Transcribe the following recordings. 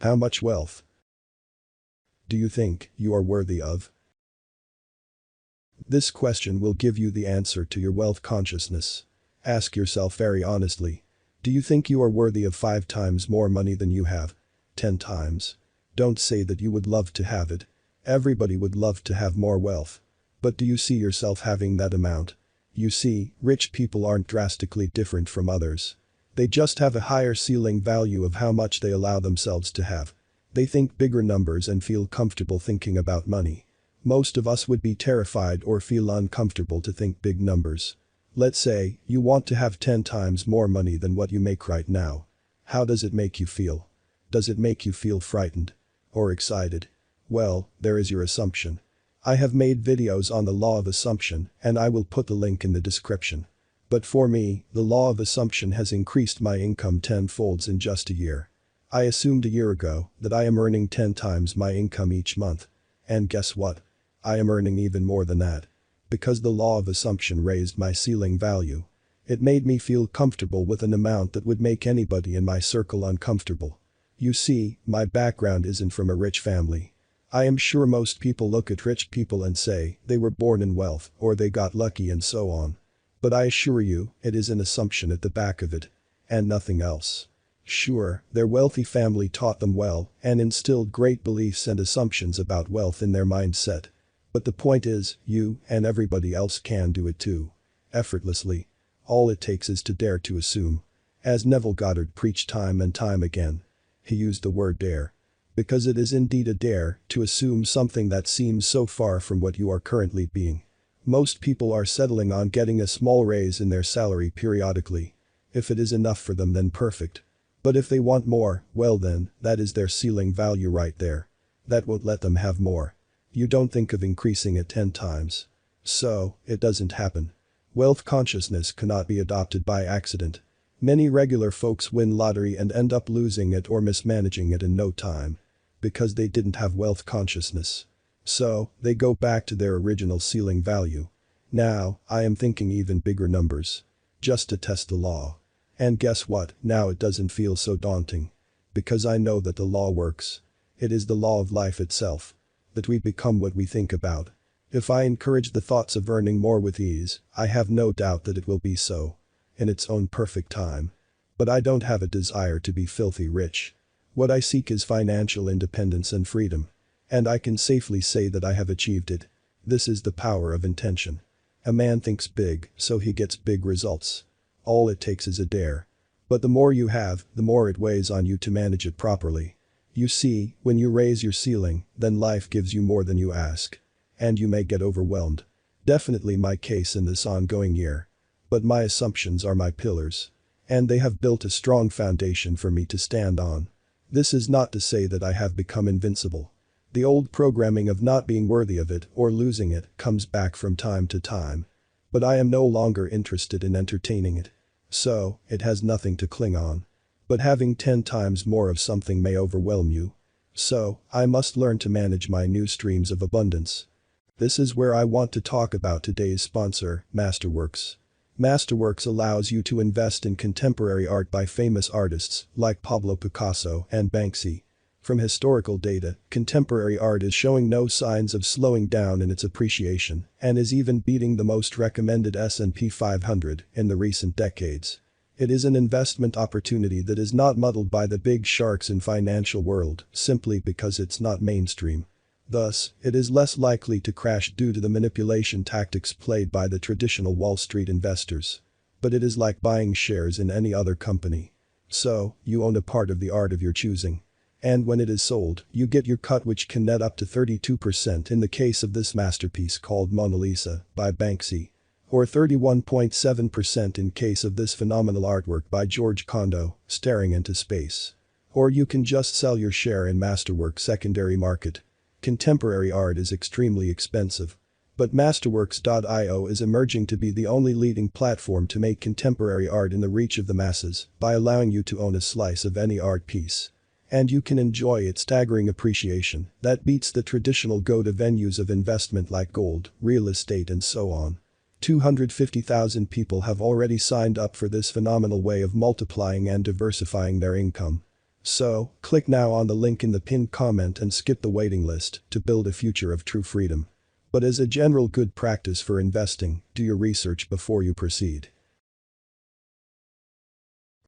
How much wealth do you think you are worthy of? This question will give you the answer to your wealth consciousness. Ask yourself very honestly. Do you think you are worthy of 5 times more money than you have? 10 times? Don't say that you would love to have it. Everybody would love to have more wealth. But do you see yourself having that amount? You see, rich people aren't drastically different from others. They just have a higher ceiling value of how much they allow themselves to have. They think bigger numbers and feel comfortable thinking about money. Most of us would be terrified or feel uncomfortable to think big numbers. Let's say you want to have 10 times more money than what you make right now. How does it make you feel? Does it make you feel frightened? Or excited? Well, there is your assumption. I have made videos on the law of assumption and I will put the link in the description. But for me, the law of assumption has increased my income 10-folds in just a year. I assumed a year ago that I am earning 10 times my income each month. And guess what? I am earning even more than that. Because the law of assumption raised my ceiling value. It made me feel comfortable with an amount that would make anybody in my circle uncomfortable. You see, my background isn't from a rich family. I am sure most people look at rich people and say they were born in wealth or they got lucky and so on. But I assure you, it is an assumption at the back of it. And nothing else. Sure, their wealthy family taught them well and instilled great beliefs and assumptions about wealth in their mindset. But the point is, you and everybody else can do it too. Effortlessly. All it takes is to dare to assume. As Neville Goddard preached time and time again. He used the word dare. Because it is indeed a dare to assume something that seems so far from what you are currently being. Most people are settling on getting a small raise in their salary periodically. If it is enough for them, then perfect. But if they want more, well then, that is their ceiling value right there. That won't let them have more. You don't think of increasing it 10 times. So, it doesn't happen. Wealth consciousness cannot be adopted by accident. Many regular folks win lottery and end up losing it or mismanaging it in no time. Because they didn't have wealth consciousness. So, they go back to their original ceiling value. Now, I am thinking even bigger numbers. Just to test the law. And guess what, now it doesn't feel so daunting. Because I know that the law works. It is the law of life itself. That we become what we think about. If I encourage the thoughts of earning more with ease, I have no doubt that it will be so. In its own perfect time. But I don't have a desire to be filthy rich. What I seek is financial independence and freedom. And I can safely say that I have achieved it. This is the power of intention. A man thinks big, so he gets big results. All it takes is a dare. But the more you have, the more it weighs on you to manage it properly. You see, when you raise your ceiling, then life gives you more than you ask. And you may get overwhelmed. Definitely my case in this ongoing year. But my assumptions are my pillars. And they have built a strong foundation for me to stand on. This is not to say that I have become invincible. The old programming of not being worthy of it or losing it comes back from time to time. But I am no longer interested in entertaining it. So, it has nothing to cling on. But having 10 times more of something may overwhelm you. So, I must learn to manage my new streams of abundance. This is where I want to talk about today's sponsor, Masterworks. Masterworks allows you to invest in contemporary art by famous artists like Pablo Picasso and Banksy. From historical data, contemporary art is showing no signs of slowing down in its appreciation and is even beating the most recommended S&P 500 in the recent decades. It is an investment opportunity that is not muddled by the big sharks in financial world simply because it's not mainstream. Thus, it is less likely to crash due to the manipulation tactics played by the traditional Wall Street investors. But it is like buying shares in any other company. So, you own a part of the art of your choosing. And when it is sold, you get your cut, which can net up to 32% in the case of this masterpiece called Mona Lisa by Banksy. Or 31.7% in case of this phenomenal artwork by George Condo, Staring into Space. Or you can just sell your share in Masterworks' secondary market. Contemporary art is extremely expensive. But Masterworks.io is emerging to be the only leading platform to make contemporary art in the reach of the masses by allowing you to own a slice of any art piece. And you can enjoy its staggering appreciation that beats the traditional go-to venues of investment like gold, real estate and so on. 250,000 people have already signed up for this phenomenal way of multiplying and diversifying their income. So, click now on the link in the pinned comment and skip the waiting list to build a future of true freedom. But as a general good practice for investing, do your research before you proceed.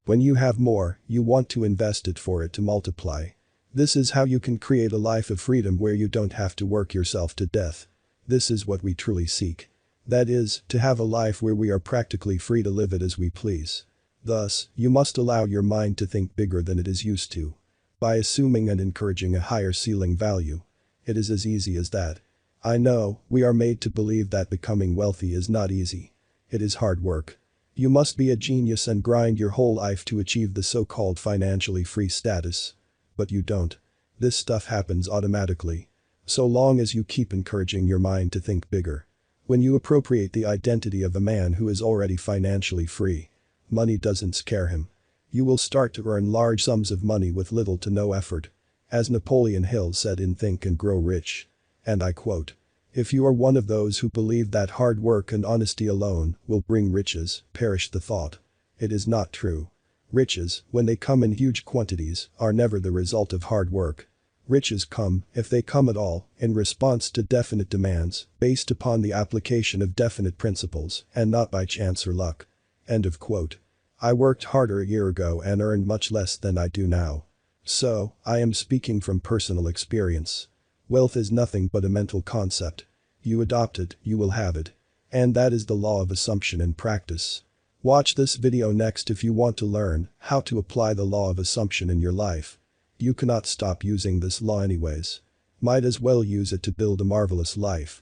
When you have more, you want to invest it for it to multiply. This is how you can create a life of freedom where you don't have to work yourself to death. This is what we truly seek. That is, to have a life where we are practically free to live it as we please. Thus, you must allow your mind to think bigger than it is used to. By assuming and encouraging a higher ceiling value. It is as easy as that. I know, we are made to believe that becoming wealthy is not easy. It is hard work. You must be a genius and grind your whole life to achieve the so-called financially free status. But you don't. This stuff happens automatically. So long as you keep encouraging your mind to think bigger. When you appropriate the identity of a man who is already financially free. Money doesn't scare him. You will start to earn large sums of money with little to no effort. As Napoleon Hill said in Think and Grow Rich. And I quote. If you are one of those who believe that hard work and honesty alone will bring riches, perish the thought. It is not true. Riches, when they come in huge quantities, are never the result of hard work. Riches come, if they come at all, in response to definite demands, based upon the application of definite principles, and not by chance or luck. End of quote. I worked harder a year ago and earned much less than I do now. So, I am speaking from personal experience. Wealth is nothing but a mental concept. You adopt it, you will have it. And that is the law of assumption and practice. Watch this video next if you want to learn how to apply the law of assumption in your life. You cannot stop using this law anyways. Might as well use it to build a marvelous life.